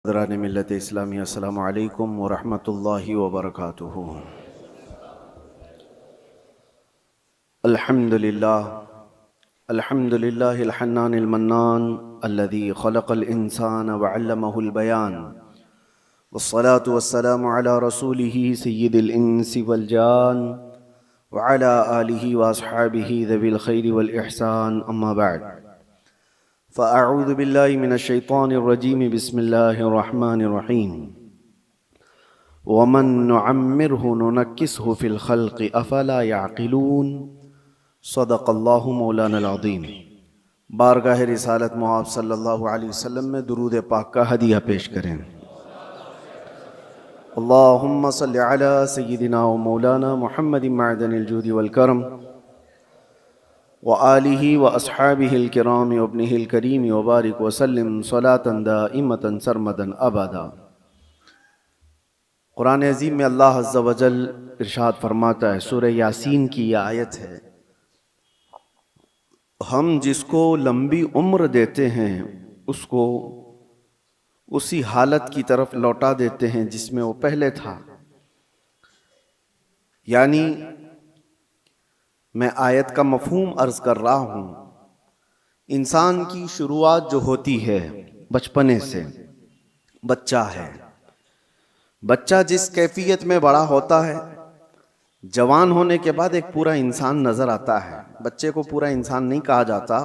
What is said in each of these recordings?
حضرات ملت اسلامی، السلام علیکم ورحمۃ اللہ وبرکاتہ۔ الحمد للہ الحنان المنان الذي خلق الانسان وعلمه البیان، والصلاة والسلام على رسوله سید الانس والجان وعلى آلہ واصحابہ ذوی الخیر والاحسان، اما بعد فأعوذ بالله من الشيطان الرجيم، بسم الله الرحمن الرحيم۔ ومن نعمره ننكسه في الخلق أفلا يعقلون، صدق الله مولانا العظیم۔ بارگاہ رسالت مآب صلی اللہ علیہ وسلم میں درود پاک کا ہدیہ پیش کریں۔ اللہم صل علی سیدنا و مولانا محمد معدن الجود والکرم وآلہ واصحابہ الکرام وابنہ الکریم وبارک وسلم صلاۃ دائمۃ سرمدا ابدا۔ قرآن عظیم میں اللہ عز و جل ارشاد فرماتا ہے، سورہ یاسین کی یہ آیت ہے، ہم جس کو لمبی عمر دیتے ہیں اس کو اسی حالت کی طرف لوٹا دیتے ہیں جس میں وہ پہلے تھا۔ یعنی میں آیت کا مفہوم عرض کر رہا ہوں، انسان کی شروعات جو ہوتی ہے بچپنے سے، بچہ ہے، بچہ جس کیفیت میں بڑا ہوتا ہے، جوان ہونے کے بعد ایک پورا انسان نظر آتا ہے۔ بچے کو پورا انسان نہیں کہا جاتا،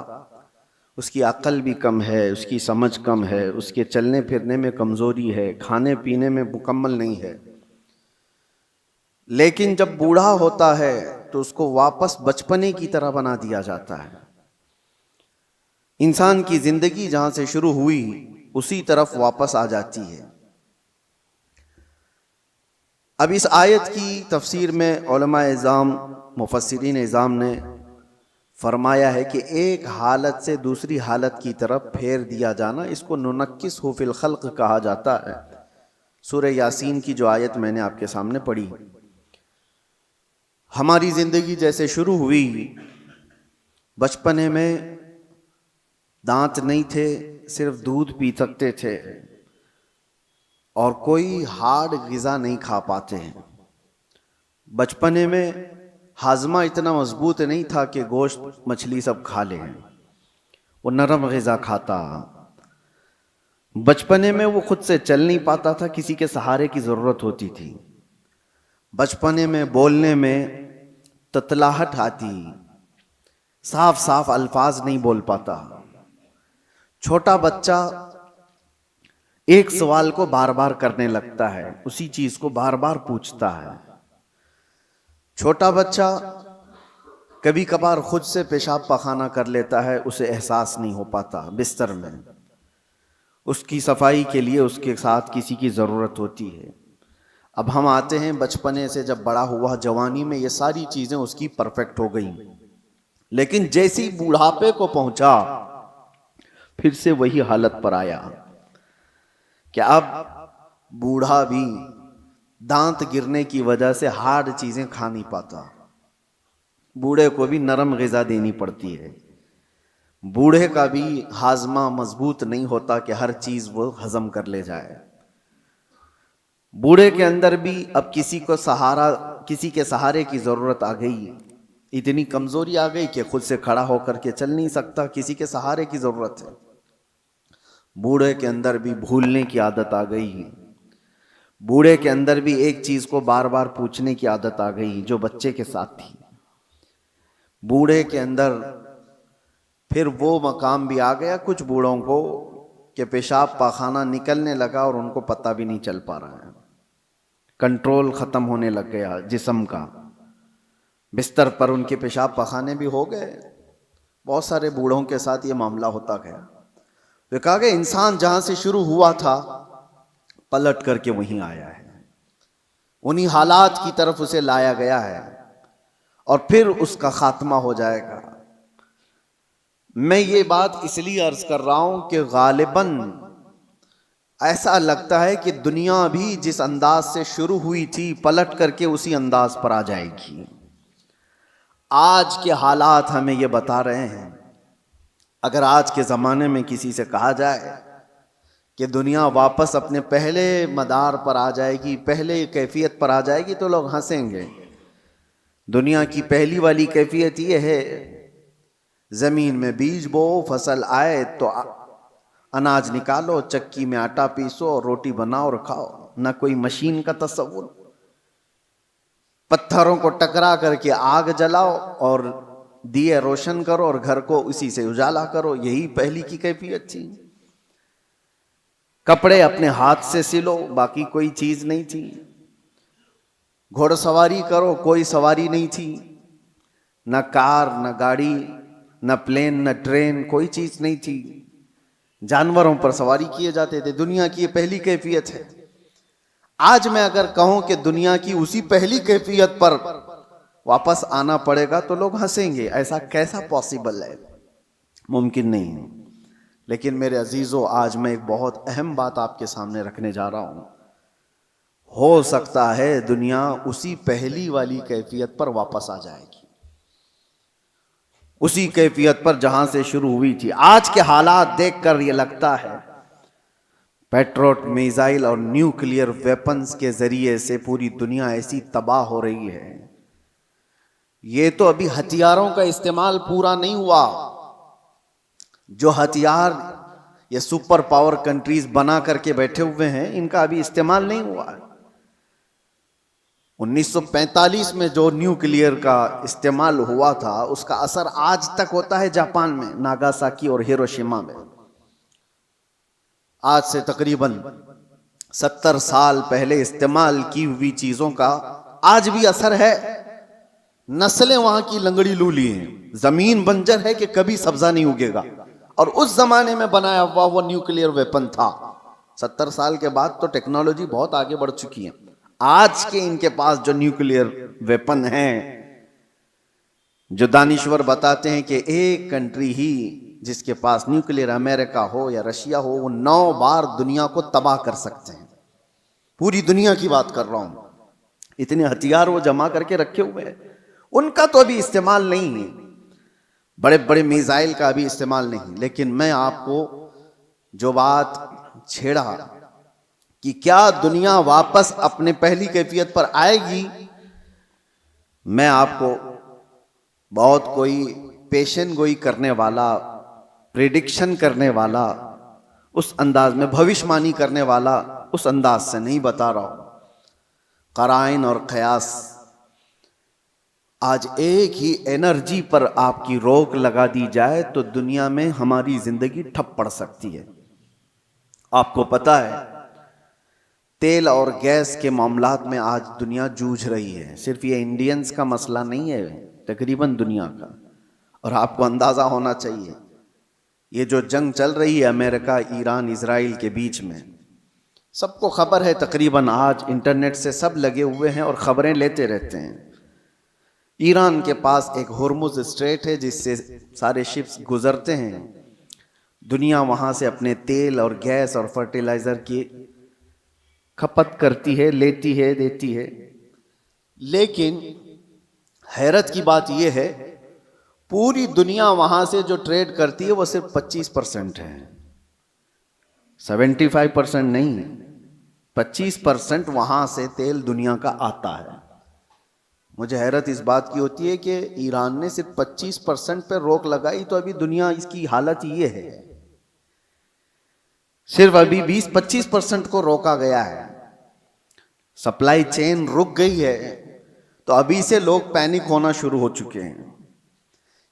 اس کی عقل بھی کم ہے، اس کی سمجھ کم ہے، اس کے چلنے پھرنے میں کمزوری ہے، کھانے پینے میں مکمل نہیں ہے، لیکن جب بوڑھا ہوتا ہے تو اس کو واپس بچپنے کی طرح بنا دیا جاتا ہے۔ انسان کی زندگی جہاں سے شروع ہوئی اسی طرف واپس آ جاتی ہے۔ اب اس آیت کی تفسیر میں علماء اعظام، مفسرین اعظام نے فرمایا ہے کہ ایک حالت سے دوسری حالت کی طرف پھیر دیا جانا، اس کو ننکسہ فی الخلق کہا جاتا ہے۔ سورہ یاسین کی جو آیت میں نے آپ کے سامنے پڑھی، ہماری زندگی جیسے شروع ہوئی، بچپنے میں دانت نہیں تھے، صرف دودھ پی سکتے تھے اور کوئی ہارڈ غذا نہیں کھا پاتے ہیں۔ بچپنے میں ہاضمہ اتنا مضبوط نہیں تھا کہ گوشت مچھلی سب کھا لیں، وہ نرم غذا کھاتا۔ بچپنے میں وہ خود سے چل نہیں پاتا تھا، کسی کے سہارے کی ضرورت ہوتی تھی۔ بچپنے میں بولنے میں تتلاہٹ آتی، صاف صاف الفاظ نہیں بول پاتا۔ چھوٹا بچہ ایک سوال کو بار بار کرنے لگتا ہے، اسی چیز کو بار بار پوچھتا ہے۔ چھوٹا بچہ کبھی کبھار خود سے پیشاب پخانہ کر لیتا ہے، اسے احساس نہیں ہو پاتا بستر میں، اس کی صفائی کے لیے اس کے ساتھ کسی کی ضرورت ہوتی ہے۔ اب ہم آتے ہیں بچپنے سے، جب بڑا ہوا جوانی میں یہ ساری چیزیں اس کی پرفیکٹ ہو گئیں، لیکن جیسی بوڑھاپے کو پہنچا پھر سے وہی حالت پر آیا کہ اب بوڑھا بھی دانت گرنے کی وجہ سے ہارڈ چیزیں کھا نہیں پاتا۔ بوڑھے کو بھی نرم غذا دینی پڑتی ہے، بوڑھے کا بھی ہاضمہ مضبوط نہیں ہوتا کہ ہر چیز وہ ہضم کر لے جائے۔ بوڑھے کے اندر بھی اب کسی کے سہارے کی ضرورت آ گئی، اتنی کمزوری آ گئی کہ خود سے کھڑا ہو کر کے چل نہیں سکتا، کسی کے سہارے کی ضرورت ہے۔ بوڑھے کے اندر بھی بھولنے کی عادت آ گئی، بوڑھے کے اندر بھی ایک چیز کو بار بار پوچھنے کی عادت آ گئی جو بچے کے ساتھ تھی۔ بوڑھے کے اندر پھر وہ مقام بھی آ گیا کچھ بوڑھوں کو کہ پیشاب پاخانہ نکلنے لگا اور ان کو پتہ بھی نہیں چل پا رہا ہے، کنٹرول ختم ہونے لگ گیا جسم کا، بستر پر ان کے پیشاب پخانے بھی ہو گئے۔ بہت سارے بوڑھوں کے ساتھ یہ معاملہ ہوتا گیا۔ وہ کہا کہ انسان جہاں سے شروع ہوا تھا پلٹ کر کے وہیں آیا ہے، انہی حالات کی طرف اسے لایا گیا ہے اور پھر اس کا خاتمہ ہو جائے گا۔ میں یہ بات اس لیے عرض کر رہا ہوں کہ غالباً ایسا لگتا ہے کہ دنیا بھی جس انداز سے شروع ہوئی تھی پلٹ کر کے اسی انداز پر آ جائے گی۔ آج کے حالات ہمیں یہ بتا رہے ہیں۔ اگر آج کے زمانے میں کسی سے کہا جائے کہ دنیا واپس اپنے پہلے مدار پر آ جائے گی، پہلے کیفیت پر آ جائے گی تو لوگ ہنسیں گے۔ دنیا کی پہلی والی کیفیت یہ ہے، زمین میں بیج بو، فصل آئے تو اناج نکالو، چکی میں آٹا پیسو اور روٹی بناؤ اور کھاؤ، نہ کوئی مشین کا تصور۔ پتھروں کو ٹکرا کر کے آگ جلاؤ اور دیے روشن کرو اور گھر کو اسی سے اجالا کرو، یہی پہلی کی کیفیت تھی۔ کپڑے اپنے ہاتھ سے سلو، باقی کوئی چیز نہیں تھی۔ گھوڑ سواری کرو، کوئی سواری نہیں تھی، نہ کار، نہ گاڑی، نہ پلین، نہ ٹرین، کوئی چیز نہیں تھی۔ جانوروں پر سواری کیے جاتے تھے۔ دنیا کی یہ پہلی کیفیت ہے۔ آج میں اگر کہوں کہ دنیا کی اسی پہلی کیفیت پر واپس آنا پڑے گا تو لوگ ہنسیں گے، ایسا کیسا پاسبل ہے؟ ممکن نہیں ہے۔ لیکن میرے عزیزو، آج میں ایک بہت اہم بات آپ کے سامنے رکھنے جا رہا ہوں۔ ہو سکتا ہے دنیا اسی پہلی والی کیفیت پر واپس آ جائے گی، اسی کیفیت پر جہاں سے شروع ہوئی تھی۔ آج کے حالات دیکھ کر یہ لگتا ہے پیٹروٹ میزائل اور نیوکلیئر ویپنز کے ذریعے سے پوری دنیا ایسی تباہ ہو رہی ہے۔ یہ تو ابھی ہتھیاروں کا استعمال پورا نہیں ہوا۔ جو ہتھیار یہ سپر پاور کنٹریز بنا کر کے بیٹھے ہوئے ہیں، ان کا ابھی استعمال نہیں ہوا ہے۔ 1945 میں جو نیوکلیئر کا استعمال ہوا تھا، اس کا اثر آج تک ہوتا ہے جاپان میں، ناگاساکی اور ہیروشیما میں۔ آج سے تقریباً 70 سال پہلے استعمال کی ہوئی چیزوں کا آج بھی اثر ہے۔ نسلیں وہاں کی لنگڑی لولی ہیں، زمین بنجر ہے کہ کبھی سبزہ نہیں اگے گا، اور اس زمانے میں بنایا ہوا وہ نیوکلیئر ویپن تھا۔ 70 سال کے بعد تو ٹیکنالوجی بہت آگے بڑھ چکی ہے۔ آج کے ان کے پاس جو نیوکلیئر ویپن ہیں، جو دانشور بتاتے ہیں کہ ایک کنٹری ہی جس کے پاس نیوکلیئر، امریکہ ہو یا رشیا ہو، وہ 9 بار دنیا کو تباہ کر سکتے ہیں۔ پوری دنیا کی بات کر رہا ہوں۔ اتنے ہتھیار وہ جمع کر کے رکھے ہوئے ہیں، ان کا تو ابھی استعمال نہیں ہے، بڑے بڑے میزائل کا ابھی استعمال نہیں۔ لیکن میں آپ کو جو بات چھیڑا کہ کیا دنیا واپس اپنے پہلی کیفیت پر آئے گی، میں آپ کو بہت کوئی پیشن گوئی کرنے والا، پریڈکشن کرنے والا، اس انداز میں بھوشمانی کرنے والا اس انداز سے نہیں بتا رہا ہوں۔ قرائن اور قیاس، آج ایک ہی انرجی پر آپ کی روک لگا دی جائے تو دنیا میں ہماری زندگی ٹھپ پڑ سکتی ہے۔ آپ کو پتا ہے تیل اور گیس کے معاملات میں آج دنیا جوجھ رہی ہے۔ صرف یہ انڈینز کا مسئلہ نہیں ہے، تقریباً دنیا کا۔ اور آپ کو اندازہ ہونا چاہیے یہ جو جنگ چل رہی ہے امریکہ، ایران، اسرائیل کے بیچ میں، سب کو خبر ہے، تقریباً آج انٹرنیٹ سے سب لگے ہوئے ہیں اور خبریں لیتے رہتے ہیں۔ ایران کے پاس ایک ہرمز اسٹریٹ ہے جس سے سارے شپس گزرتے ہیں۔ دنیا وہاں سے اپنے تیل اور گیس اور فرٹیلائزر کی کھپت کرتی ہے، لیتی ہے، دیتی ہے۔ لیکن حیرت کی بات یہ ہے، پوری دنیا وہاں سے جو ٹریڈ کرتی ہے وہ صرف 25% ہے، 75% نہیں، 25% وہاں سے تیل دنیا کا آتا ہے۔ مجھے حیرت اس بات کی ہوتی ہے کہ ایران نے صرف 25% پہ روک لگائی تو ابھی دنیا اس کی حالت یہ ہے، صرف ابھی 20-25% کو روکا گیا ہے، سپلائی چین رک گئی ہے، تو ابھی سے لوگ پینک ہونا شروع ہو چکے ہیں۔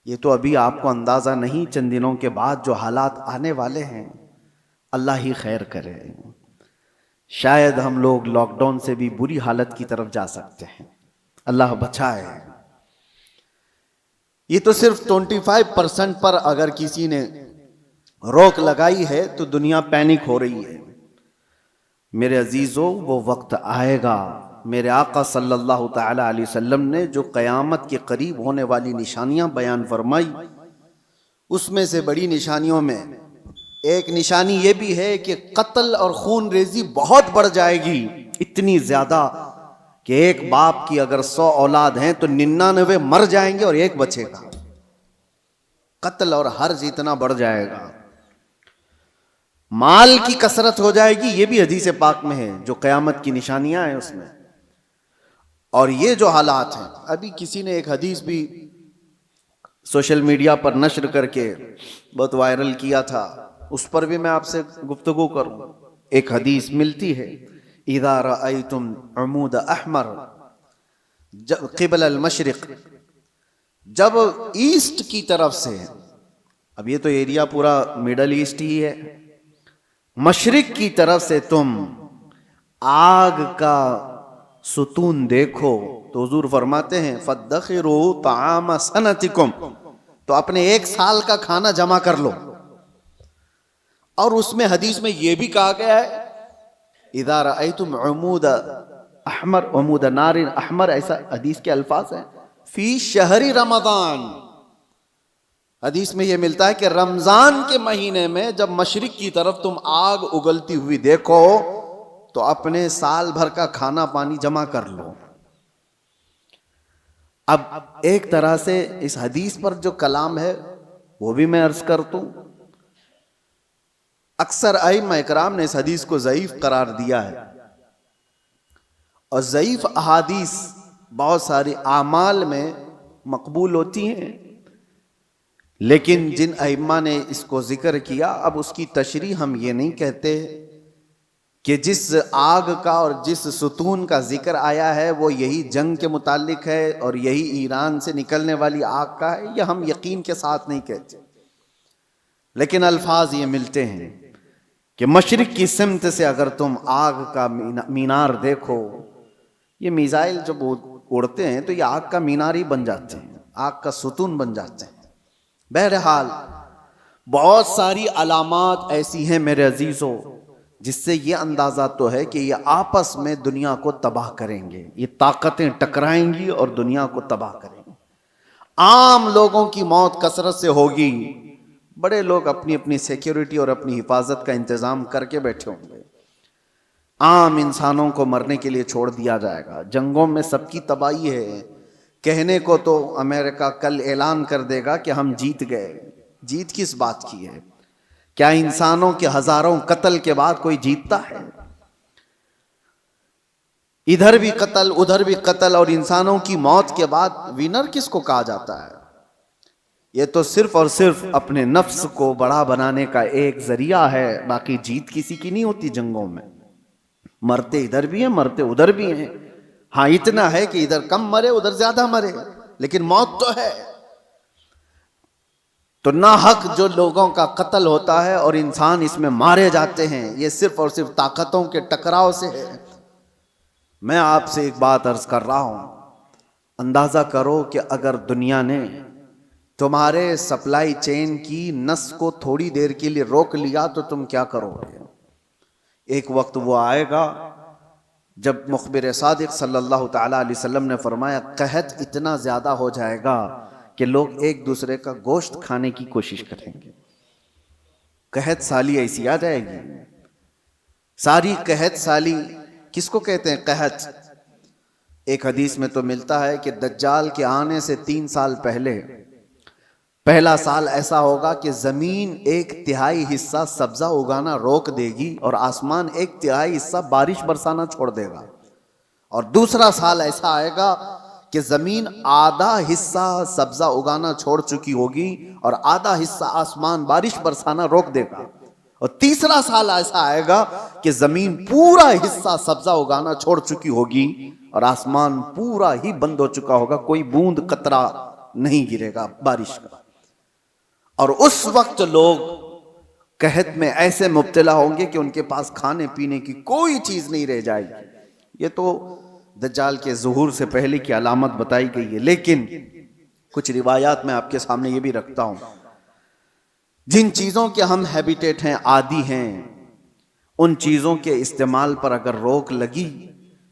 یہ تو ابھی آپ کو اندازہ نہیں، چند دنوں کے بعد جو حالات آنے والے ہیں، اللہ ہی خیر کرے۔ شاید ہم لوگ لاک ڈاؤن سے بھی بری حالت کی طرف جا سکتے ہیں، اللہ بچائے۔ یہ تو صرف 25% پر اگر کسی نے روک لگائی ہے تو دنیا پینک ہو رہی ہے۔ میرے عزیزو، وہ وقت آئے گا، میرے آقا صلی اللہ تعالی علیہ وسلم نے جو قیامت کے قریب ہونے والی نشانیاں بیان فرمائی، اس میں سے بڑی نشانیوں میں ایک نشانی یہ بھی ہے کہ قتل اور خون ریزی بہت بڑھ جائے گی، اتنی زیادہ کہ ایک باپ کی اگر 100 اولاد ہیں تو 99 مر جائیں گے اور ایک بچے گا۔ قتل اور حرج اتنا بڑھ جائے گا۔ مال کی کثرت ہو جائے گی، یہ بھی حدیث پاک میں ہے، جو قیامت کی نشانیاں ہیں اس میں. اور یہ جو حالات ہیں، ابھی کسی نے ایک حدیث بھی سوشل میڈیا پر نشر کر کے بہت وائرل کیا تھا، اس پر بھی میں آپ سے گفتگو کروں. ایک حدیث ملتی ہے، اذا رأیتم عمود احمر قبل المشرق، جب ایسٹ کی طرف سے، اب یہ تو ایریا پورا میڈل ایسٹ ہی ہے، مشرق کی طرف سے تم آگ کا ستون دیکھو تو حضور فرماتے ہیں فَادَّخِرُوا طَعَامَ سَنَتِكُمْ، تو اپنے ایک سال کا کھانا جمع کر لو. اور اس میں حدیث میں یہ بھی کہا گیا ہے اذا رأیتم عمود احمر، عمود نار احمر، ایسا حدیث کے الفاظ ہیں، فی شہر رمضان. حدیث میں یہ ملتا ہے کہ رمضان کے مہینے میں جب مشرق کی طرف تم آگ اگلتی ہوئی دیکھو تو اپنے سال بھر کا کھانا پانی جمع کر لو. اب ایک طرح سے اس حدیث پر جو کلام ہے وہ بھی میں عرض کرتا ہوں. اکثر ائمہ اکرام نے اس حدیث کو ضعیف قرار دیا ہے، اور ضعیف احادیث بہت ساری اعمال میں مقبول ہوتی ہیں، لیکن جن ائمہ نے اس کو ذکر کیا، اب اس کی تشریح ہم یہ نہیں کہتے کہ جس آگ کا اور جس ستون کا ذکر آیا ہے وہ یہی جنگ کے متعلق ہے اور یہی ایران سے نکلنے والی آگ کا ہے، یہ ہم یقین کے ساتھ نہیں کہتے، لیکن الفاظ یہ ملتے ہیں کہ مشرق کی سمت سے اگر تم آگ کا مینار دیکھو، یہ میزائل جب اڑتے ہیں تو یہ آگ کا مینار ہی بن جاتے ہیں، آگ کا ستون بن جاتے ہیں. بہرحال بہت ساری علامات ایسی ہیں میرے عزیزوں جس سے یہ اندازہ تو ہے کہ یہ آپس میں دنیا کو تباہ کریں گے، یہ طاقتیں ٹکرائیں گی اور دنیا کو تباہ کریں گی. عام لوگوں کی موت کثرت سے ہوگی، بڑے لوگ اپنی اپنی سیکیورٹی اور اپنی حفاظت کا انتظام کر کے بیٹھے ہوں گے، عام انسانوں کو مرنے کے لیے چھوڑ دیا جائے گا. جنگوں میں سب کی تباہی ہے، کہنے کو تو امریکہ کل اعلان کر دے گا کہ ہم جیت گئے، جیت کس بات کی ہے؟ کیا انسانوں کے ہزاروں قتل کے بعد کوئی جیتتا ہے؟ ادھر بھی قتل ادھر بھی قتل، اور انسانوں کی موت کے بعد وینر کس کو کہا جاتا ہے؟ یہ تو صرف اور صرف اپنے نفس کو بڑا بنانے کا ایک ذریعہ ہے، باقی جیت کسی کی نہیں ہوتی. جنگوں میں مرتے ادھر بھی ہیں مرتے ادھر بھی ہیں، ہاں اتنا ہے کہ ادھر کم مرے ادھر زیادہ مرے، لیکن موت تو ہے. تو ناحق جو لوگوں کا قتل ہوتا ہے اور انسان اس میں مارے جاتے ہیں، یہ صرف اور صرف طاقتوں کے ٹکراؤ سے ہے. میں آپ سے ایک بات عرض کر رہا ہوں، اندازہ کرو کہ اگر دنیا نے تمہارے سپلائی چین کی نس کو تھوڑی دیر کے لیے روک لیا تو تم کیا کرو گے؟ ایک وقت وہ آئے گا جب مخبر صادق صلی اللہ تعالی علیہ وسلم نے فرمایا قحط اتنا زیادہ ہو جائے گا کہ لوگ ایک دوسرے کا گوشت کھانے کی کوشش کریں گے. قحط سالی ایسی آ جائے گی. ساری قحط سالی کس کو کہتے ہیں؟ قحط. ایک حدیث میں تو ملتا ہے کہ دجال کے آنے سے 3 سال پہلے پہلا سال ایسا ہوگا کہ زمین 1/3 حصہ سبزہ اگانا روک دے گی اور آسمان 1/3 حصہ بارش برسانا چھوڑ دے گا. اور دوسرا سال ایسا آئے گا کہ زمین آدھا حصہ سبزہ اگانا چھوڑ چکی ہوگی اور آدھا حصہ آسمان بارش برسانا روک دے گا. اور تیسرا سال ایسا آئے گا کہ زمین پورا حصہ سبزہ اگانا چھوڑ چکی ہوگی اور آسمان پورا ہی بند ہو چکا ہوگا، کوئی بوند قطرہ نہیں گرے گا بارش کا. اور اس وقت لوگ قحط میں ایسے مبتلا ہوں گے کہ ان کے پاس کھانے پینے کی کوئی چیز نہیں رہ جائے گی. یہ تو دجال کے ظہور سے پہلے کی علامت بتائی گئی ہے، لیکن کچھ روایات میں آپ کے سامنے یہ بھی رکھتا ہوں. جن چیزوں کے ہم ہیبیٹیٹ ہیں، عادی ہیں، ان چیزوں کے استعمال پر اگر روک لگی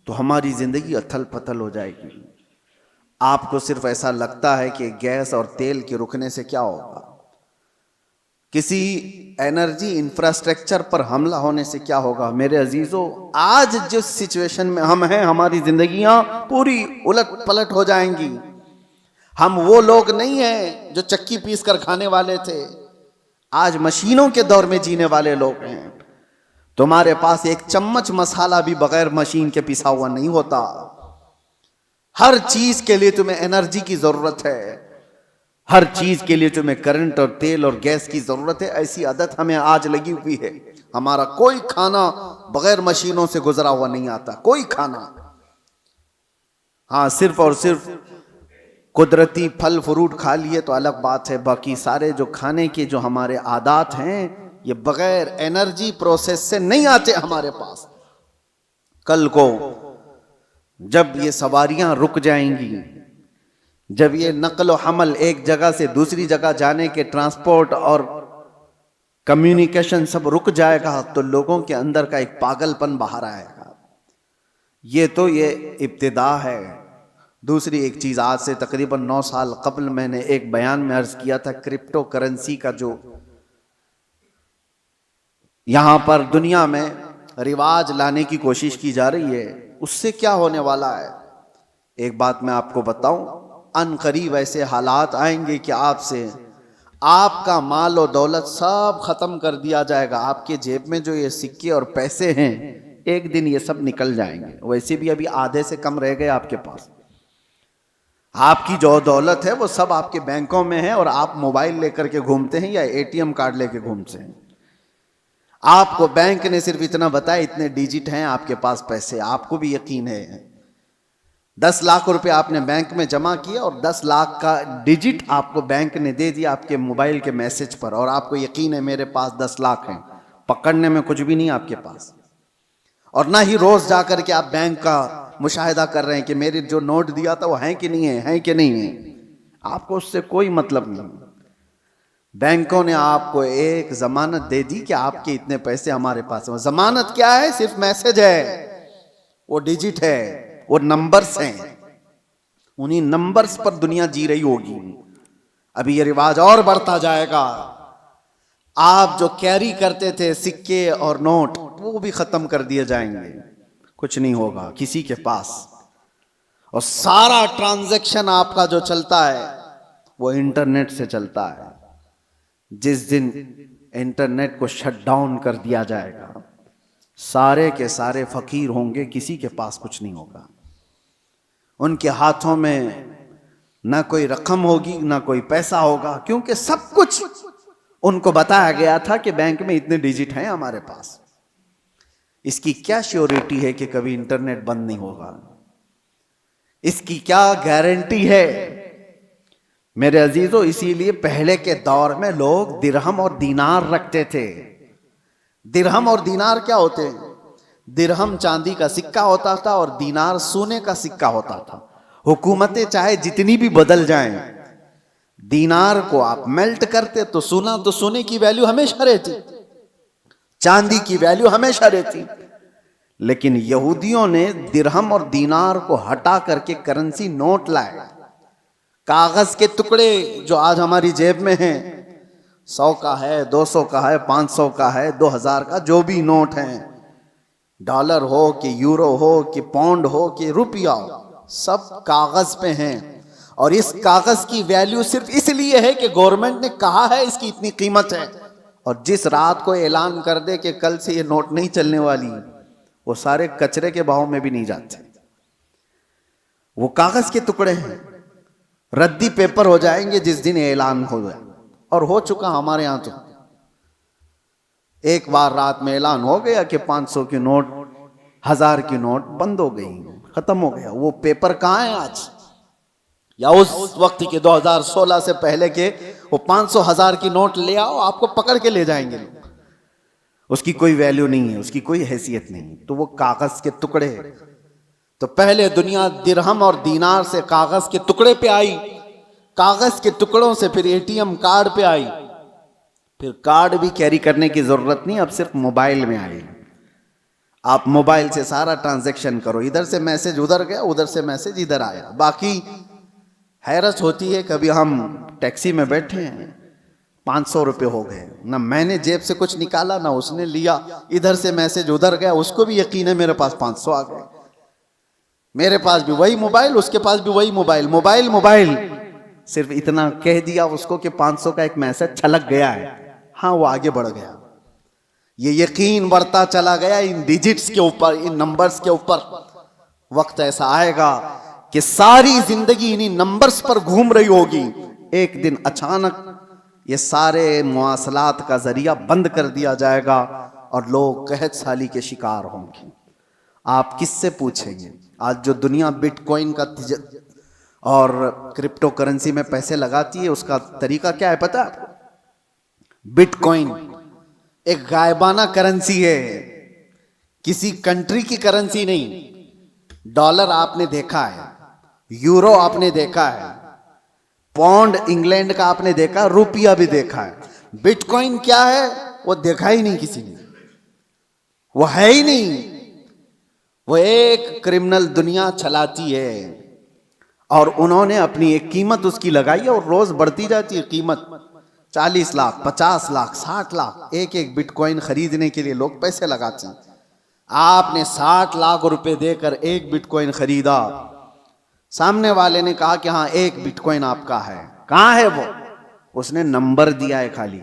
تو ہماری زندگی اتھل پتھل ہو جائے گی. آپ کو صرف ایسا لگتا ہے کہ گیس اور تیل کے رکنے سے کیا ہوگا، کسی انرجی انفراسٹرکچر پر حملہ ہونے سے کیا ہوگا. میرے عزیزو، آج جس سچویشن میں ہم ہیں ہماری زندگیاں پوری الٹ پلٹ ہو جائیں گی. ہم وہ لوگ نہیں ہیں جو چکی پیس کر کھانے والے تھے. آج مشینوں کے دور میں جینے والے لوگ ہیں. تمہارے پاس ایک چمچ مسالہ بھی بغیر مشین کے پیسا ہوا نہیں ہوتا. ہر چیز کے لیے تمہیں انرجی کی ضرورت ہے, ہر چیز کے لیے تمہیں کرنٹ اور تیل اور گیس کی ضرورت ہے. ایسی عادت ہمیں آج لگی ہوئی ہے. ہمارا کوئی کھانا بغیر مشینوں سے گزرا ہوا نہیں آتا, کوئی کھانا. ہاں صرف اور صرف قدرتی پھل فروٹ کھا لیے تو الگ بات ہے, باقی سارے جو کھانے کے جو ہمارے عادات ہیں یہ بغیر انرجی پروسیس سے نہیں آتے ہمارے پاس. کل کو جب یہ سواریاں رک جائیں گی, جب یہ نقل و حمل ایک جگہ سے دوسری جگہ جانے کے ٹرانسپورٹ اور کمیونیکیشن سب رک جائے گا, تو لوگوں کے اندر کا ایک پاگل پن باہر آئے گا. یہ تو یہ ابتدا ہے. دوسری ایک چیز, آج سے تقریباً 9 سال قبل میں نے ایک بیان میں عرض کیا تھا, کرپٹو کرنسی کا جو یہاں پر دنیا میں رواج لانے کی کوشش کی جا رہی ہے, اس سے کیا ہونے والا ہے. ایک بات میں آپ کو بتاؤں, ان قریب ایسے حالات آئیں گے کہ آپ کا مال و دولت سب ختم کر دیا جائے گا. آپ کے جیب میں جو یہ سکے اور پیسے ہیں ایک دن یہ سب نکل جائیں گے. ویسے بھی ابھی آدھے سے کم رہ گئے آپ کے پاس. آپ کی جو دولت ہے وہ سب آپ کے بینکوں میں ہے, اور آپ موبائل لے کر کے گھومتے ہیں یا اے ٹی ایم کارڈ لے کے گھومتے ہیں. آپ کو بینک نے صرف اتنا بتایا اتنے ڈیجٹ ہیں آپ کے پاس پیسے. آپ کو بھی یقین ہے 10 لاکھ روپے آپ نے بینک میں جمع کیا اور 10 لاکھ کا ڈیجٹ آپ کو بینک نے دے دیا آپ کے موبائل کے میسج پر, اور آپ کو یقین ہے میرے پاس 10 لاکھ ہیں. پکڑنے میں کچھ بھی نہیں آپ کے پاس, اور نہ ہی روز جا کر کے آپ بینک کا مشاہدہ کر رہے ہیں کہ میرے جو نوٹ دیا تھا وہ ہیں کہ نہیں ہیں کہ نہیں ہیں. آپ کو اس سے کوئی مطلب نہیں. بینکوں نے آپ کو ایک ضمانت دے دی کہ آپ کے اتنے پیسے ہمارے پاس ہیں. ضمانت کیا ہے؟ صرف میسج ہے, وہ ڈیجٹ ہے, وہ نمبرز ہیں. انہی نمبرز پر دنیا جی رہی ہوگی. ابھی یہ رواج اور بڑھتا جائے گا. آپ جو کیری کرتے تھے سکے اور نوٹ وہ بھی ختم کر دیے جائیں گے. کچھ نہیں ہوگا کسی کے پاس, اور سارا ٹرانزیکشن آپ کا جو چلتا ہے وہ انٹرنیٹ سے چلتا ہے. جس دن انٹرنیٹ کو شٹ ڈاؤن کر دیا جائے گا سارے کے سارے فقیر ہوں گے, کسی کے پاس کچھ نہیں ہوگا. ان کے ہاتھوں میں نہ کوئی رقم ہوگی نہ کوئی پیسہ ہوگا, کیونکہ سب کچھ ان کو بتایا گیا تھا کہ بینک میں اتنے ڈیجٹ ہیں ہمارے پاس. اس کی کیا شیورٹی ہے کہ کبھی انٹرنیٹ بند نہیں ہوگا؟ اس کی کیا گارنٹی ہے؟ میرے عزیزو, اسی لیے پہلے کے دور میں لوگ درہم اور دینار رکھتے تھے. درہم اور دینار کیا ہوتے ہیں؟ درہم چاندی کا سکہ ہوتا تھا اور دینار سونے کا سکہ ہوتا تھا. حکومتیں چاہے جتنی بھی بدل جائیں, دینار کو آپ میلٹ کرتے تو سونے کی ویلیو ہمیشہ رہتی, چاندی کی ویلیو ہمیشہ رہتی. لیکن یہودیوں نے درہم اور دینار کو ہٹا کر کے کرنسی نوٹ لائے. کاغذ کے ٹکڑے جو آج ہماری جیب میں ہیں, 100 کا ہے, 200 کا ہے, 500 کا ہے, 2000 کا, جو بھی نوٹ ہیں, ڈالر ہو کہ یورو ہو کہ پاؤنڈ ہو کہ روپیہ ہو, سب کاغذ پہ ہیں. اور اس کاغذ کی ویلیو صرف اس لیے ہے کہ گورنمنٹ نے کہا ہے اس کی اتنی قیمت ہے, اور جس رات کو اعلان کر دے کہ کل سے یہ نوٹ نہیں چلنے والی, وہ سارے کچرے کے بہاؤ میں بھی نہیں جاتے. وہ کاغذ کے ٹکڑے ہیں, ردی پیپر ہو جائیں گے جس دن اعلان ہو جائے, اور ہو چکا ہمارے ہاں. تو ایک بار رات میں اعلان ہو گیا کہ 500 کی نوٹ, 1000 کی نوٹ بند ہو گئی, ختم ہو گیا. وہ پیپر کہاں ہے آج؟ یا اس وقت کے 2016 سے پہلے کے وہ 500 1000 کی نوٹ لے آؤ, آپ کو پکڑ کے لے جائیں گے. اس کی کوئی ویلیو نہیں ہے, اس کی کوئی حیثیت نہیں. تو وہ کاغذ کے ٹکڑے. تو پہلے دنیا درہم اور دینار سے کاغذ کے ٹکڑے پہ آئی, کاغذ کے ٹکڑوں سے پھر ATM کارڈ پہ آئی, پھر کارڈ بھی کیری کرنے کی ضرورت نہیں, اب صرف موبائل میں آئی. آپ موبائل سے سارا ٹرانزیکشن کرو, ادھر سے میسج ادھر گیا, ادھر سے میسج ادھر آیا. باقی حیرت ہوتی ہے, کبھی ہم ٹیکسی میں بیٹھے ہیں 500 روپے ہو گئے, نہ میں نے جیب سے کچھ نکالا نہ اس نے لیا, ادھر سے میسج ادھر گیا, اس کو بھی یقین ہے میرے پاس 500 آ گئے. میرے پاس بھی وہی موبائل, اس کے پاس بھی وہی موبائل, موبائل صرف اتنا کہہ دیا اس کو کہ 500 کا ایک میسج چھلک گیا ہے, ہاں وہ آگے بڑھ گیا. یہ یقین بڑھتا چلا گیا ان ڈیجٹس کے اوپر, ان نمبرز کے اوپر. وقت ایسا آئے گا کہ ساری زندگی انہی نمبرز پر گھوم رہی ہوگی. ایک دن اچانک یہ سارے مواصلات کا ذریعہ بند کر دیا جائے گا اور لوگ قحط سالی کے شکار ہوں گے. آپ کس سے پوچھیں گے؟ آج جو دنیا بٹ کوائن کا اور کرپٹو کرنسی میں پیسے لگاتی ہے, اس کا طریقہ کیا ہے پتہ ہے آپ کو؟ بٹ کوائن ایک غائبانہ کرنسی ہے, کسی کنٹری کی کرنسی نہیں. ڈالر آپ نے دیکھا ہے, یورو آپ نے دیکھا ہے, پاؤنڈ انگلینڈ کا آپ نے دیکھا, روپیہ بھی دیکھا ہے. بٹ کوائن کیا ہے وہ دیکھا ہی نہیں کسی نے, وہ ہے ہی نہیں. وہ ایک کرمنل دنیا چلاتی ہے اور انہوں نے اپنی ایک قیمت اس کی لگائی ہے اور روز بڑھتی جاتی ہے قیمت. 40 لاکھ 50 لاکھ 60 لاکھ ایک ایک بٹ کوائن خریدنے کے لیے لوگ پیسے لگاتے ہیں. آپ نے 60 لاکھ روپے دے کر ایک بٹ کوائن خریدا, سامنے والے نے کہا کہ ہاں ایک بٹ کوائن آپ کا ہے. کہاں ہے وہ؟ اس نے نمبر دیا ہے خالی,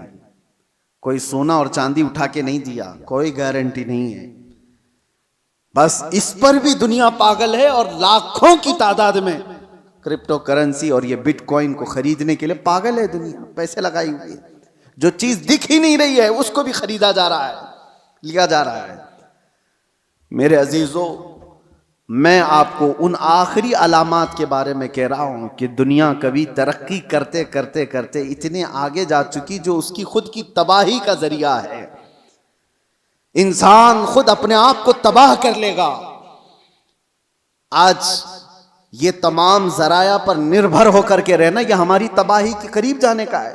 کوئی سونا اور چاندی اٹھا کے نہیں دیا, کوئی گارنٹی نہیں ہے. بس اس پر بھی دنیا پاگل ہے اور لاکھوں کی تعداد میں کرپٹو کرنسی اور یہ بٹ کوائن کو خریدنے کے لیے پاگل ہے دنیا, پیسے لگائی ہوئی ہے. جو چیز دکھ ہی نہیں رہی ہے اس کو بھی خریدا جا رہا ہے, لیا جا رہا ہے. میرے عزیزو, میں آپ کو ان آخری علامات کے بارے میں کہہ رہا ہوں کہ دنیا کبھی ترقی کرتے کرتے کرتے اتنے آگے جا چکی جو اس کی خود کی تباہی کا ذریعہ ہے. انسان خود اپنے آپ کو تباہ کر لے گا. آج یہ تمام ذرائع پر نربھر ہو کر کے رہنا یہ ہماری تباہی کے قریب جانے کا ہے.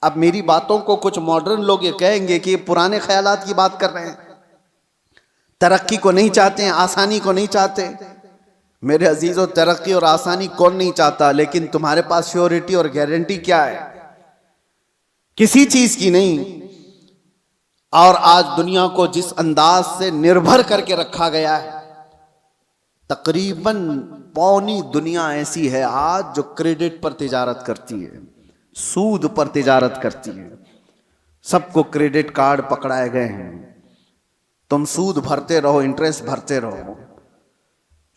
اب میری باتوں کو کچھ ماڈرن لوگ یہ کہیں گے کہ یہ پرانے خیالات کی بات کر رہے ہیں, ترقی کو نہیں چاہتے ہیں, آسانی کو نہیں چاہتے. میرے عزیزو, ترقی اور آسانی کون نہیں چاہتا, لیکن تمہارے پاس شیورٹی اور گارنٹی کیا ہے؟ کسی چیز کی نہیں. اور آج دنیا کو جس انداز سے نربھر کر کے رکھا گیا ہے, تقریباً پوری دنیا ایسی ہے آج جو کریڈٹ پر تجارت کرتی ہے, سود پر تجارت کرتی ہے. سب کو کریڈٹ کارڈ پکڑائے گئے ہیں, تم سود بھرتے رہو, انٹرسٹ بھرتے رہو.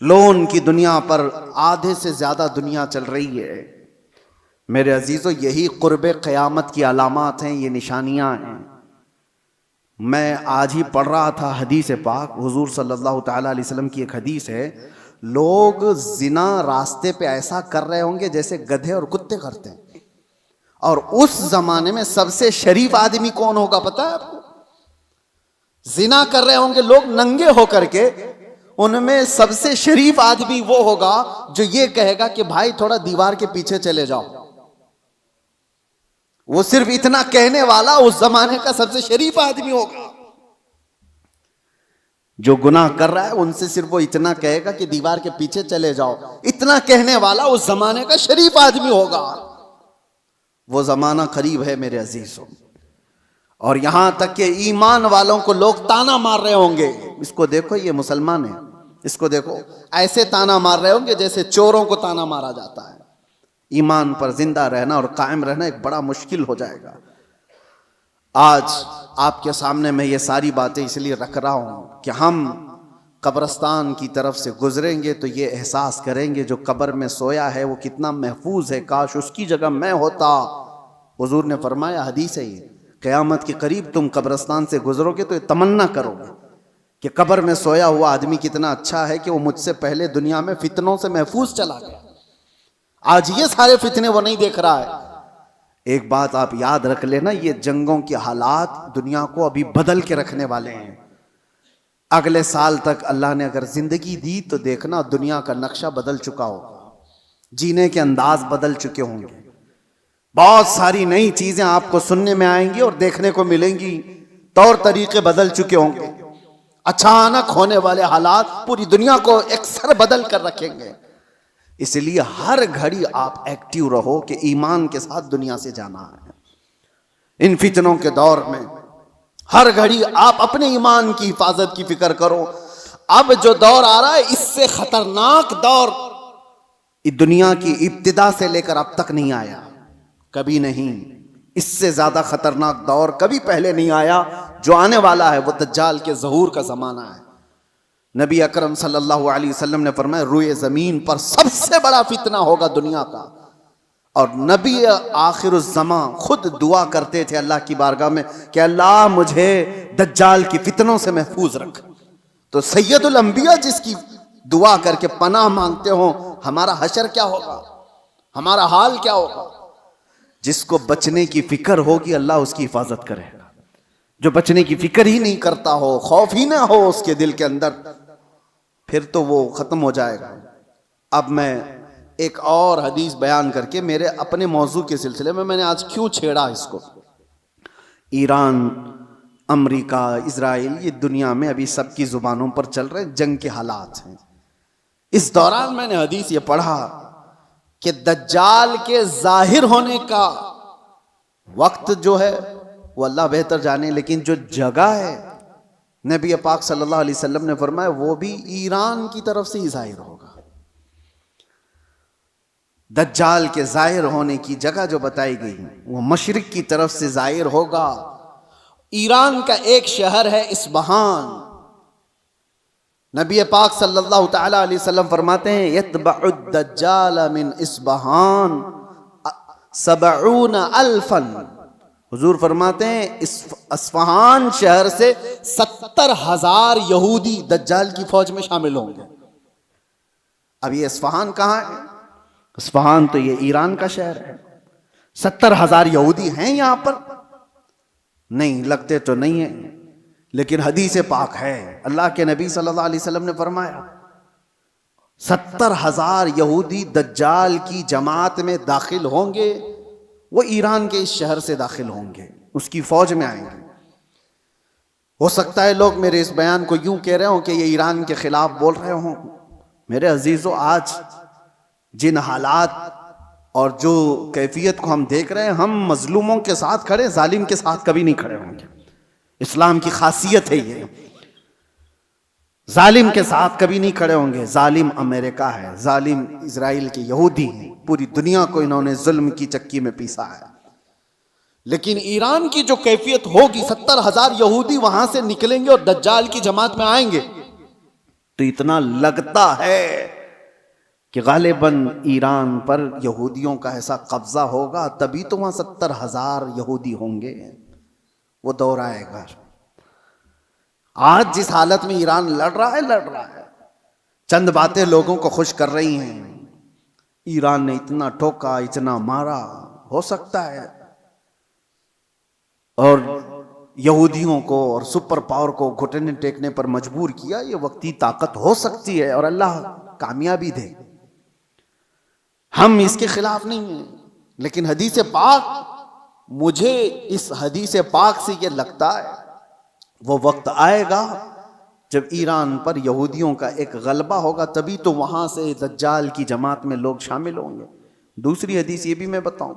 لون کی دنیا پر آدھے سے زیادہ دنیا چل رہی ہے. میرے عزیزو, یہی قرب قیامت کی علامات ہیں, یہ نشانیاں ہیں. میں آج ہی پڑھ رہا تھا حدیث پاک, حضور صلی اللہ تعالیٰ علیہ وسلم کی ایک حدیث ہے, لوگ زنا راستے پہ ایسا کر رہے ہوں گے جیسے گدھے اور کتے کرتے ہیں. اور اس زمانے میں سب سے شریف آدمی کون ہوگا پتہ ہے آپ کو؟ زنا کر رہے ہوں گے لوگ ننگے ہو کر کے, ان میں سب سے شریف آدمی وہ ہوگا جو یہ کہے گا کہ بھائی تھوڑا دیوار کے پیچھے چلے جاؤ. وہ صرف اتنا کہنے والا اس زمانے کا سب سے شریف آدمی ہوگا. جو گناہ کر رہا ہے ان سے صرف وہ اتنا کہے گا کہ دیوار کے پیچھے چلے جاؤ, اتنا کہنے والا اس زمانے کا شریف آدمی ہوگا. وہ زمانہ قریب ہے میرے عزیزوں. اور یہاں تک کہ ایمان والوں کو لوگ تانا مار رہے ہوں گے, اس کو دیکھو یہ مسلمان ہے, اس کو دیکھو, ایسے تانا مار رہے ہوں گے جیسے چوروں کو تانا مارا جاتا ہے. ایمان پر زندہ رہنا اور قائم رہنا ایک بڑا مشکل ہو جائے گا. آج آپ کے سامنے میں یہ ساری باتیں اس لیے رکھ رہا ہوں کہ ہم قبرستان کی طرف سے گزریں گے تو یہ احساس کریں گے جو قبر میں سویا ہے وہ کتنا محفوظ ہے, کاش اس کی جگہ میں ہوتا. حضور نے فرمایا, حدیث ہے یہ, قیامت کے قریب تم قبرستان سے گزرو گے تو یہ تمنا کرو گے کہ قبر میں سویا ہوا آدمی کتنا اچھا ہے کہ وہ مجھ سے پہلے دنیا میں فتنوں سے محفوظ چلا گیا. آج یہ سارے فتنے وہ نہیں دیکھ رہا ہے. ایک بات آپ یاد رکھ لینا, یہ جنگوں کے حالات دنیا کو ابھی بدل کے رکھنے والے ہیں. اگلے سال تک اللہ نے اگر زندگی دی تو دیکھنا دنیا کا نقشہ بدل چکا ہوگا, جینے کے انداز بدل چکے ہوں گے. بہت ساری نئی چیزیں آپ کو سننے میں آئیں گی اور دیکھنے کو ملیں گی, طور طریقے بدل چکے ہوں گے. اچانک ہونے والے حالات پوری دنیا کو اکثر بدل کر رکھیں گے. اس لیے ہر گھڑی آپ ایکٹیو رہو کہ ایمان کے ساتھ دنیا سے جانا ہے. ان فتنوں کے دور میں ہر گھڑی آپ اپنے ایمان کی حفاظت کی فکر کرو. اب جو دور آ رہا ہے اس سے خطرناک دور دنیا کی ابتدا سے لے کر اب تک نہیں آیا, کبھی نہیں. اس سے زیادہ خطرناک دور کبھی پہلے نہیں آیا. جو آنے والا ہے وہ دجال کے ظہور کا زمانہ ہے. نبی اکرم صلی اللہ علیہ وسلم نے فرمایا روئے زمین پر سب سے بڑا فتنہ ہوگا دنیا کا. اور نبی آخر الزمان خود دعا کرتے تھے اللہ کی بارگاہ میں کہ اللہ مجھے دجال کی فتنوں سے محفوظ رکھ. تو سید الانبیاء جس کی دعا کر کے پناہ مانگتے ہوں، ہمارا حشر کیا ہوگا، ہمارا حال کیا ہوگا؟ جس کو بچنے کی فکر ہوگی اللہ اس کی حفاظت کرے گا. جو بچنے کی فکر ہی نہیں کرتا ہو، خوف ہی نہ ہو اس کے دل کے اندر، پھر تو وہ ختم ہو جائے گا. اب میں ایک اور حدیث بیان کر کے میرے اپنے موضوع کے سلسلے میں نے آج کیوں چھیڑا اس کو. ایران، امریکہ، اسرائیل، یہ دنیا میں ابھی سب کی زبانوں پر چل رہے جنگ کے حالات ہیں. اس دوران میں نے حدیث یہ پڑھا کہ دجال کے ظاہر ہونے کا وقت جو ہے وہ اللہ بہتر جانے، لیکن جو جگہ ہے نبی پاک صلی اللہ علیہ وسلم نے فرمایا وہ بھی ایران کی طرف سے ہی ظاہر ہوگا. دجال کے ظاہر ہونے کی جگہ جو بتائی گئی وہ مشرق کی طرف سے ظاہر ہوگا. ایران کا ایک شہر ہے اصفہان. نبی پاک صلی اللہ تعالی علیہ وسلم فرماتے ہیں یتبع الدجال من اصفہان 70,000. حضور فرماتے ہیں اصفہان شہر سے 70,000 یہودی دجال کی فوج میں شامل ہوں گے. اب یہ اصفہان کہاں ہے؟ اصفہان تو یہ ایران کا شہر ہے. 70,000 یہودی ہیں یہاں پر؟ نہیں، لگتے تو نہیں ہیں، لیکن حدیث پاک ہے. اللہ کے نبی صلی اللہ علیہ وسلم نے فرمایا 70,000 یہودی دجال کی جماعت میں داخل ہوں گے. وہ ایران کے اس شہر سے داخل ہوں گے، اس کی فوج میں آئیں گے. ہو سکتا ہے لوگ میرے اس بیان کو یوں کہہ رہے ہوں کہ یہ ایران کے خلاف بول رہے ہوں. میرے عزیزو، آج جن حالات اور جو کیفیت کو ہم دیکھ رہے ہیں، ہم مظلوموں کے ساتھ کھڑے، ظالم کے ساتھ کبھی نہیں کھڑے ہوں گے. اسلام کی خاصیت ہے یہ، ظالم کے ساتھ کبھی نہیں کھڑے ہوں گے. ظالم امریکہ ہے، ظالم اسرائیل کے یہودی ہیں، پوری دنیا کو انہوں نے ظلم کی چکی میں پیسا ہے. لیکن ایران کی جو کیفیت ہوگی، 70,000 یہودی وہاں سے نکلیں گے اور دجال کی جماعت میں آئیں گے، تو اتنا لگتا ہے کہ غالباً ایران پر یہودیوں کا ایسا قبضہ ہوگا، تبھی تو وہاں 70,000 یہودی ہوں گے. وہ دور آئے گا. آج جس حالت میں ایران لڑ رہا ہے، چند باتیں لوگوں کو خوش کر رہی ہیں. ایران نے اتنا ٹھوکا، اتنا مارا، ہو سکتا ہے، اور یہودیوں کو اور سپر پاور کو گھٹنے ٹیکنے پر مجبور کیا. یہ وقتی طاقت ہو سکتی ہے اور اللہ کامیابی دے. ہم اس کے خلاف نہیں ہیں، لیکن حدیث پاک، مجھے اس حدیث پاک سے یہ لگتا ہے وہ وقت آئے گا جب ایران پر یہودیوں کا ایک غلبہ ہوگا، تبھی تو وہاں سے دجال کی جماعت میں لوگ شامل ہوں گے. دوسری حدیث یہ بھی میں بتاؤں،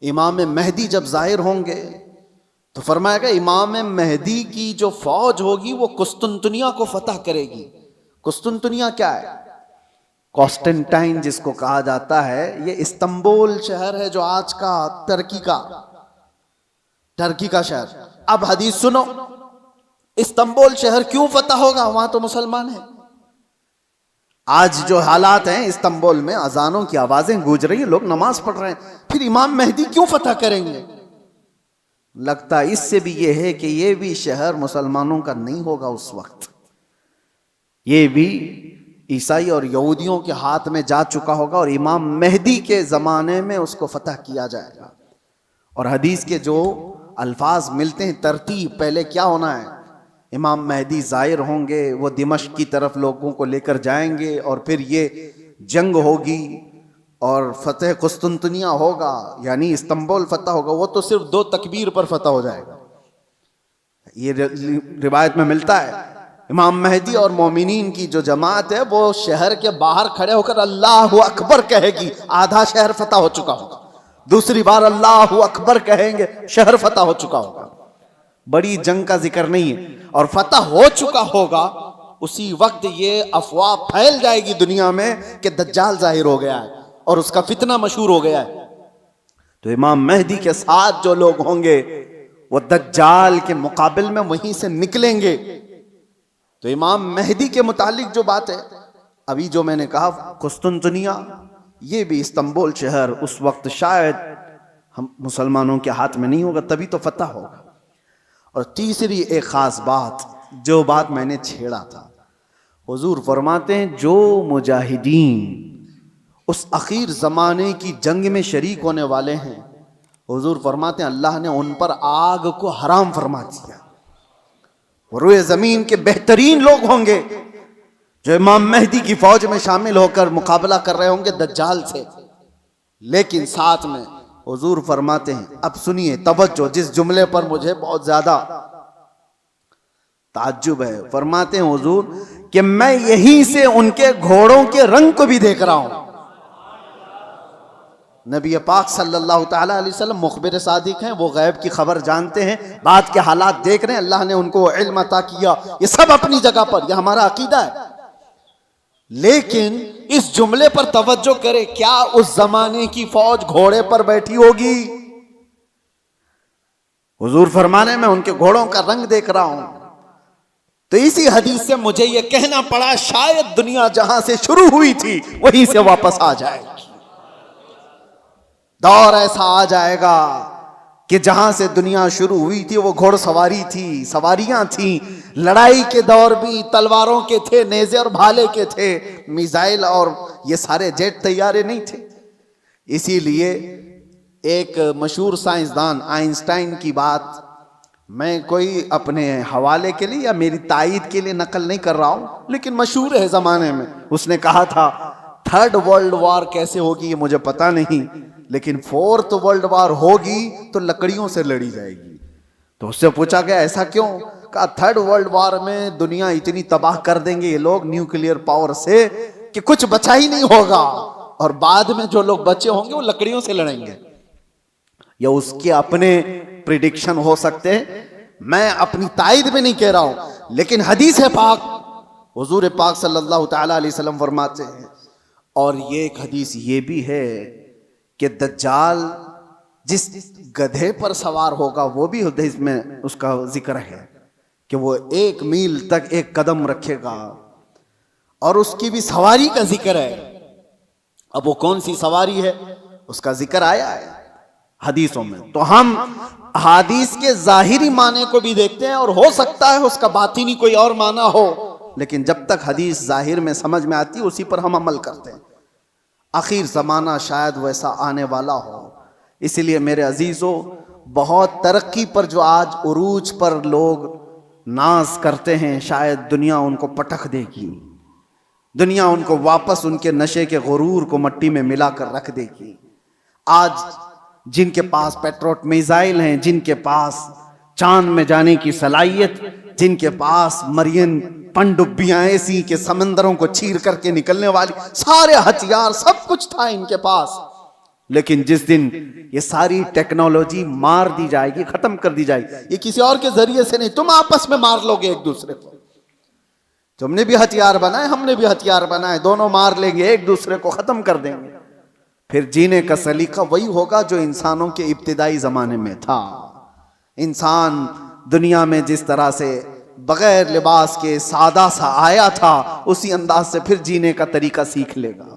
امام مہدی جب ظاہر ہوں گے تو فرمایا گا امام مہدی کی جو فوج ہوگی وہ قسطنطنیہ کو فتح کرے گی. قسطنطنیہ کیا ہے؟ کانسٹنٹائن جس کو کہا جاتا ہے، یہ استنبول شہر ہے جو آج کا ترکی کا شہر. اب حدیث سنو، استنبول شہر کیوں فتح ہوگا؟ وہاں تو مسلمان ہیں. آج جو حالات ہیں استنبول میں، اذانوں کی آوازیں گونج رہی ہیں، لوگ نماز پڑھ رہے ہیں، پھر امام مہدی کیوں فتح کریں گے؟ لگتا اس سے بھی یہ ہے کہ یہ بھی شہر مسلمانوں کا نہیں ہوگا اس وقت، یہ بھی عیسائی اور یہودیوں کے ہاتھ میں جا چکا ہوگا، اور امام مہدی کے زمانے میں اس کو فتح کیا جائے گا. اور حدیث کے جو الفاظ ملتے ہیں، ترتیب پہلے کیا ہونا ہے، امام مہدی ظاہر ہوں گے، وہ دمشق کی طرف لوگوں کو لے کر جائیں گے، اور پھر یہ جنگ ہوگی اور فتح قسطنطنیہ ہوگا، یعنی استنبول فتح ہوگا. وہ تو صرف 2 تکبیر پر فتح ہو جائے گا، یہ روایت میں ملتا ہے. امام مہدی اور مومنین کی جو جماعت ہے وہ شہر کے باہر کھڑے ہو کر اللہ اکبر کہے گی، آدھا شہر فتح ہو چکا ہوگا. دوسری بار اللہ اکبر کہیں گے، شہر فتح ہو چکا ہوگا. بڑی جنگ کا ذکر نہیں ہے، اور فتح ہو چکا ہوگا. اسی وقت یہ افواہ پھیل جائے گی دنیا میں کہ دجال ظاہر ہو گیا ہے اور اس کا فتنہ مشہور ہو گیا ہے. تو امام مہدی کے ساتھ جو لوگ ہوں گے وہ دجال کے مقابل میں وہیں سے نکلیں گے. تو امام مہدی کے متعلق جو بات ہے، ابھی جو میں نے کہا قسطنطنیہ، یہ بھی استنبول شہر اس وقت شاید ہم مسلمانوں کے ہاتھ میں نہیں ہوگا، تبھی تو فتح ہوگا. اور تیسری ایک خاص بات، جو بات میں نے چھیڑا تھا، حضور فرماتے ہیں جو مجاہدین اس اخیر زمانے کی جنگ میں شریک ہونے والے ہیں، حضور فرماتے ہیں اللہ نے ان پر آگ کو حرام فرما دیا. روئے زمین کے بہترین لوگ ہوں گے جو امام مہدی کی فوج میں شامل ہو کر مقابلہ کر رہے ہوں گے دجال سے. لیکن ساتھ میں حضور فرماتے ہیں، اب سنیے توجہ، جس جملے پر مجھے بہت زیادہ تعجب ہے، فرماتے ہیں حضور کہ میں یہیں سے ان کے گھوڑوں کے رنگ کو بھی دیکھ رہا ہوں. نبی پاک صلی اللہ تعالی علیہ وسلم مخبر صادق ہیں، وہ غیب کی خبر جانتے ہیں، بعد کے حالات دیکھ رہے ہیں، اللہ نے ان کو علم عطا کیا. یہ سب اپنی جگہ پر، یہ ہمارا عقیدہ ہے. لیکن اس جملے پر توجہ کرے، کیا اس زمانے کی فوج گھوڑے پر بیٹھی ہوگی؟ حضور فرمانے میں ان کے گھوڑوں کا رنگ دیکھ رہا ہوں. تو اسی حدیث سے مجھے یہ کہنا پڑا شاید دنیا جہاں سے شروع ہوئی تھی وہیں سے واپس آ جائے گی. دور ایسا آ جائے گا کہ جہاں سے دنیا شروع ہوئی تھی وہ گھوڑ سواری تھی، سواریاں تھیں، لڑائی کے دور بھی تلواروں کے تھے، نیزے اور بھالے کے تھے، میزائل اور یہ سارے جیٹ طیارے نہیں تھے. اسی لیے ایک مشہور سائنسدان آئنسٹائن کی بات میں کوئی اپنے حوالے کے لیے یا میری تائید کے لیے نقل نہیں کر رہا ہوں، لیکن مشہور ہے زمانے میں. اس نے کہا تھا تھرڈ ورلڈ وار کیسے ہوگی یہ مجھے پتا نہیں، لیکن فورتھ ورلڈ وار ہوگی تو لکڑیوں سے لڑی جائے گی. تو اس سے پوچھا گیا ایسا کیوں؟ کہا تھرڈ ورلڈ وار میں دنیا اتنی تباہ کر دیں گے یہ لوگ نیوکلیئر پاور سے کہ کچھ بچا ہی نہیں ہوگا، اور بعد میں جو لوگ بچے ہوں گے وہ لکڑیوں سے لڑیں گے. یا اس کے اپنے پریڈکشن ہو سکتے ہیں، میں اپنی تائید میں نہیں کہہ رہا ہوں، لیکن حدیث پاک حضور پاک صلی اللہ تعالی علیہ وسلم فرماتے ہیں. اور یہ ایک حدیث یہ بھی ہے کہ دجال جس گدھے پر سوار ہوگا وہ بھی حدیث میں اس کا ذکر ہے کہ وہ 1 میل تک ایک قدم رکھے گا، اور اس کی بھی سواری کا ذکر ہے. اب وہ کون سی سواری ہے اس کا ذکر آیا ہے حدیثوں میں. تو ہم حدیث کے ظاہری معنی کو بھی دیکھتے ہیں، اور ہو سکتا ہے اس کا باطنی کوئی اور معنی ہو، لیکن جب تک حدیث ظاہر میں سمجھ میں آتی ہے اسی پر ہم عمل کرتے ہیں. آخر زمانہ شاید ویسا آنے والا ہو. اسی لیے میرے عزیزو، بہت ترقی پر جو آج عروج پر لوگ ناز کرتے ہیں، شاید دنیا ان کو پٹخ دے گی، دنیا ان کو واپس ان کے نشے کے غرور کو مٹی میں ملا کر رکھ دے گی. آج جن کے پاس پیٹروٹ میزائل ہیں، جن کے پاس چاند میں جانے کی صلاحیت، جن کے پاس مرین پنڈبیاں ایسی کہ سمندروں کو چیر کر کے نکلنے والی سارے ہتھیار سب کچھ تھا ان کے پاس، لیکن جس دن یہ ساری ٹیکنالوجی مار دی جائے گی، ختم کر دی جائے گی، یہ کسی اور کے ذریعے سے نہیں، تم آپس میں مار لو گے ایک دوسرے کو. تم نے بھی ہتھیار بنائے، ہم نے بھی ہتھیار بنائے، دونوں مار لیں گے، ایک دوسرے کو ختم کر دیں گے. پھر جینے کا سلیقہ وہی ہوگا جو انسانوں کے ابتدائی زمانے میں تھا. انسان دنیا میں جس طرح سے بغیر لباس کے سادہ سا آیا تھا، اسی انداز سے پھر جینے کا طریقہ سیکھ لے گا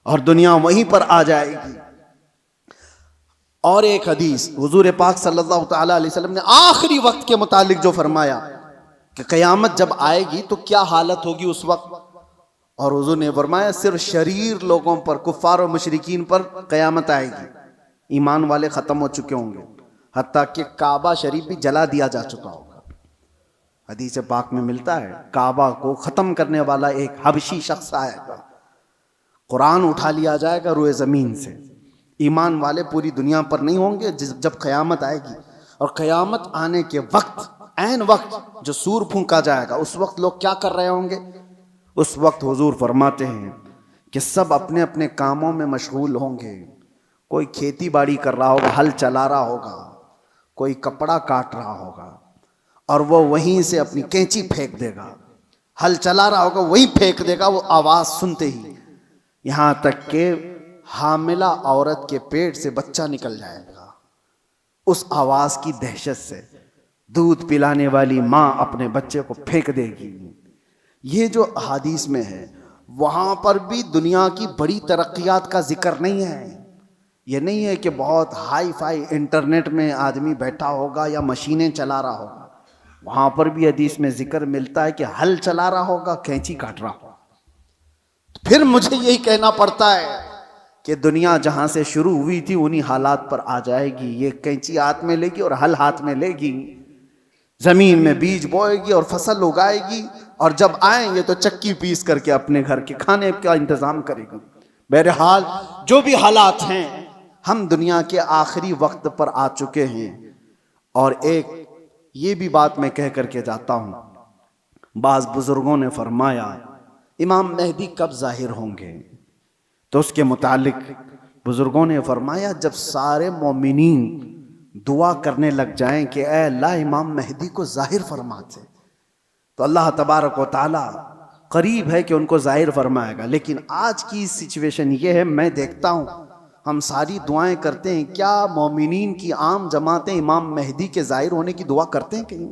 اور دنیا وہیں پر آ جائے گی. اور ایک حدیث حضور پاک صلی اللہ تعالی علیہ وسلم نے آخری وقت کے متعلق جو فرمایا کہ قیامت جب آئے گی تو کیا حالت ہوگی اس وقت، اور حضور نے فرمایا صرف شریر لوگوں پر، کفار و مشرکین پر قیامت آئے گی، ایمان والے ختم ہو چکے ہوں گے، حتیٰ کہ کعبہ شریف بھی جلا دیا جا چکا ہوگا. حدیث پاک میں ملتا ہے کعبہ کو ختم کرنے والا ایک حبشی شخص آئے گا، قرآن اٹھا لیا جائے گا روئے زمین سے. ایمان والے پوری دنیا پر نہیں ہوں گے جب قیامت آئے گی. اور قیامت آنے کے وقت، عین وقت جو سور پھونکا جائے گا، اس وقت لوگ کیا کر رہے ہوں گے؟ اس وقت حضور فرماتے ہیں کہ سب اپنے اپنے کاموں میں مشغول ہوں گے. کوئی کھیتی باڑی کر رہا ہوگا، ہل چلا رہا ہوگا، کوئی کپڑا کاٹ رہا ہوگا، اور وہ وہیں سے اپنی کینچی پھینک دے گا. ہل چلا رہا ہوگا وہیں پھینک دے گا، وہ آواز سنتے ہی. یہاں تک کہ حاملہ عورت کے پیٹ سے بچہ نکل جائے گا، اس آواز کی دہشت سے دودھ پلانے والی ماں اپنے بچے کو پھینک دے گی۔ یہ جو احادیث میں ہے، وہاں پر بھی دنیا کی بڑی ترقیات کا ذکر نہیں ہے۔ یہ نہیں ہے کہ بہت ہائی فائی انٹرنیٹ میں آدمی بیٹھا ہوگا یا مشینیں چلا رہا ہوگا، وہاں پر بھی حدیث میں ذکر ملتا ہے کہ ہل چلا رہا ہوگا، کینچی کاٹ رہا ہوگا۔ پھر مجھے یہی کہنا پڑتا ہے کہ دنیا جہاں سے شروع ہوئی تھی انہی حالات پر آ جائے گی۔ یہ کینچی ہاتھ میں لے گی اور ہل ہاتھ میں لے گی، زمین میں بیج بوئے گی اور فصل اگائے گی، اور جب آئیں گے تو چکی پیس کر کے اپنے گھر کے کھانے کا انتظام کرے گی۔ بہرحال جو بھی حالات ہیں، ہم دنیا کے آخری وقت پر آ چکے ہیں۔ اور ایک یہ بھی بات میں کہہ کر کے جاتا ہوں، بعض بزرگوں نے فرمایا امام مہدی کب ظاہر ہوں گے؟ تو اس کے متعلق بزرگوں نے فرمایا جب سارے مومنین دعا کرنے لگ جائیں کہ اے اللہ امام مہدی کو ظاہر فرما دے، تو اللہ تبارک و تعالی قریب ہے کہ ان کو ظاہر فرمائے گا۔ لیکن آج کی سچویشن یہ ہے، میں دیکھتا ہوں ہم ساری دعائیں کرتے ہیں، کیا مومنین کی عام جماعتیں امام مہدی کے ظاہر ہونے کی دعا کرتے ہیں؟ کہیں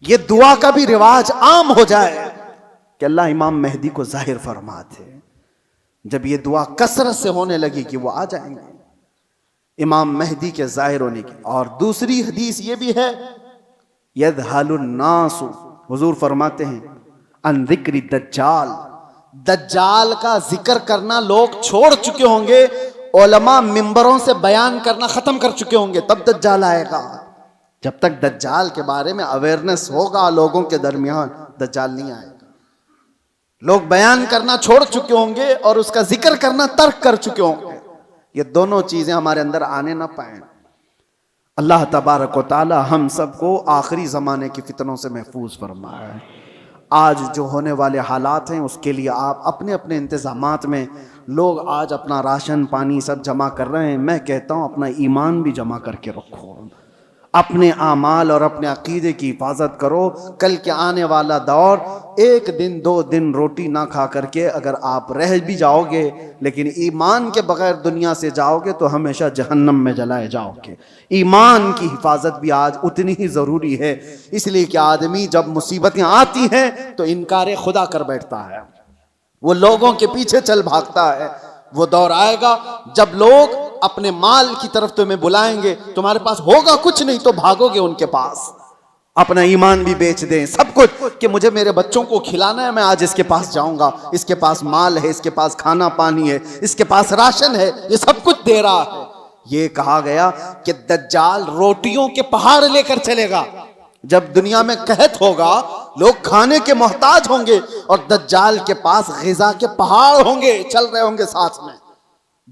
یہ دعا کا بھی رواج عام ہو جائے کہ اللہ امام مہدی کو ظاہر فرما دے۔ جب یہ دعا کثرت سے ہونے لگی کہ وہ آ جائیں گے امام مہدی کے ظاہر ہونے کی۔ اور دوسری حدیث یہ بھی ہے، یذہل الناس، حضور فرماتے ہیں ان ذکر الدجال، دجال کا ذکر کرنا لوگ چھوڑ چکے ہوں گے، علماء ممبروں سے بیان کرنا ختم کر چکے ہوں گے، تب دجال آئے گا۔ جب تک دجال کے بارے میں اویئرنس ہوگا لوگوں کے درمیان، دجال نہیں آئے گا۔ لوگ بیان کرنا چھوڑ چکے ہوں گے اور اس کا ذکر کرنا ترک کر چکے ہوں گے۔ یہ دونوں چیزیں ہمارے اندر آنے نہ پائیں۔ اللہ تبارک و تعالی ہم سب کو آخری زمانے کی فتنوں سے محفوظ فرمائے۔ آج جو ہونے والے حالات ہیں اس کے لیے آپ اپنے اپنے انتظامات میں، لوگ آج اپنا راشن پانی سب جمع کر رہے ہیں، میں کہتا ہوں اپنا ایمان بھی جمع کر کے رکھو، اپنے اعمال اور اپنے عقیدے کی حفاظت کرو۔ کل کے آنے والا دور، ایک دن دو دن روٹی نہ کھا کر کے اگر آپ رہ بھی جاؤ گے لیکن ایمان کے بغیر دنیا سے جاؤ گے تو ہمیشہ جہنم میں جلائے جاؤ گے۔ ایمان کی حفاظت بھی آج اتنی ہی ضروری ہے، اس لیے کہ آدمی جب مصیبتیں آتی ہیں تو انکار خدا کر بیٹھتا ہے، وہ لوگوں کے پیچھے چل بھاگتا ہے۔ وہ دور آئے گا جب لوگ اپنے مال کی طرف تمہیں بلائیں گے، تمہارے پاس ہوگا کچھ نہیں تو بھاگو گے ان کے پاس، اپنا ایمان بھی بیچ دیں، سب کچھ، کہ مجھے میرے بچوں کو کھلانا ہے، میں آج اس کے پاس جاؤں گا، اس کے پاس مال ہے، اس کے پاس کھانا پانی ہے، اس کے پاس راشن ہے، یہ سب کچھ دے رہا ہے۔ یہ کہا گیا کہ دجال روٹیوں کے پہاڑ لے کر چلے گا۔ جب دنیا میں قحط ہوگا، لوگ کھانے کے محتاج ہوں گے اور دجال کے پاس غذا کے پہاڑ ہوں گے، چل رہے ہوں گے ساتھ میں،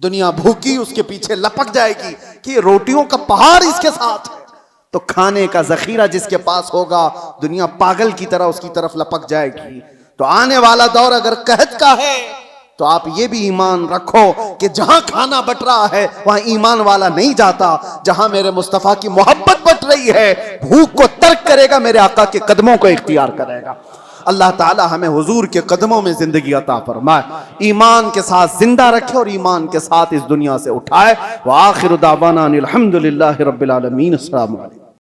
دنیا بھوکی اس کے پیچھے لپک جائے گی کہ روٹیوں کا پہاڑ اس کے ساتھ ہے، تو کھانے کا ذخیرہ جس کے پاس ہوگا دنیا پاگل کی طرح اس کی طرف لپک جائے گی۔ تو آنے والا دور اگر قحط کا ہے تو آپ یہ بھی ایمان رکھو کہ جہاں کھانا بٹ رہا ہے وہاں ایمان والا نہیں جاتا، جہاں میرے مصطفیٰ کی محبت بٹ رہی ہے بھوک کو ترک کرے گا، میرے آقا کے قدموں کو اختیار کرے گا۔ اللہ تعالی ہمیں حضور کے قدموں میں زندگی عطا فرمائے، ایمان کے ساتھ زندہ رکھے اور ایمان کے ساتھ اس دنیا سے اٹھائے۔ وآخر دعوانا ان الحمد للہ رب العالمین۔ السلام علیکم۔